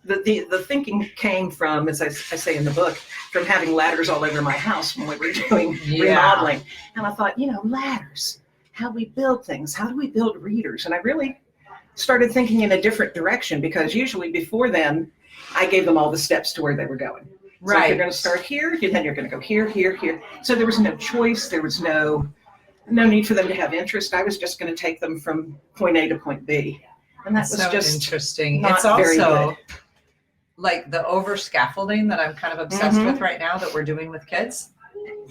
the thinking came from, as I say in the book, from having ladders all over my house when we were doing remodeling. And I thought, ladders, how we build things, how do we build readers? And I really started thinking in a different direction, because usually before then, I gave them all the steps to where they were going. So if you're going to start here, then you're going to go here, here, here. So there was no choice. There was no need for them to have interest. I was just going to take them from point A to point B. And that was so just interesting. Not it's also very good. Like the over scaffolding that I'm kind of obsessed with right now that we're doing with kids.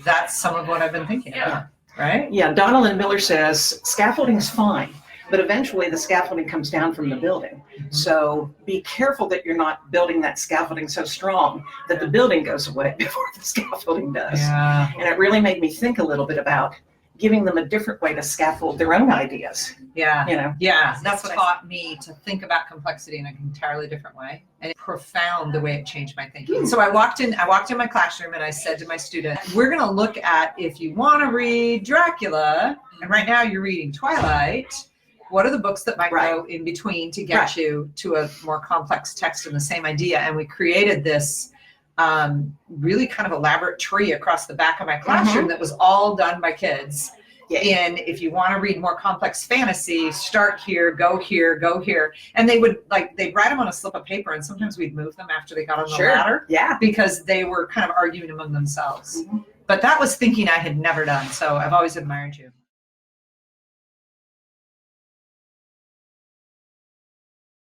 That's some of what I've been thinking about, right? Yeah, Donald Miller says scaffolding is fine, but eventually the scaffolding comes down from the building. So be careful that you're not building that scaffolding so strong that the building goes away before the scaffolding does. Yeah. And it really made me think a little bit about giving them a different way to scaffold their own ideas. Yeah. That's what taught me to think about complexity in an entirely different way, and it's profound the way it changed my thinking. So I walked in my classroom and I said to my student, we're going to look at, if you want to read Dracula, and right now you're reading Twilight, what are the books that might go in between to get you to a more complex text in the same idea? And we created this really kind of elaborate tree across the back of my classroom that was all done by kids. And if you want to read more complex fantasy, start here, go here, go here. And they'd write them on a slip of paper, and sometimes we'd move them after they got on the ladder. Yeah. Because they were kind of arguing among themselves. But that was thinking I had never done. So I've always admired you.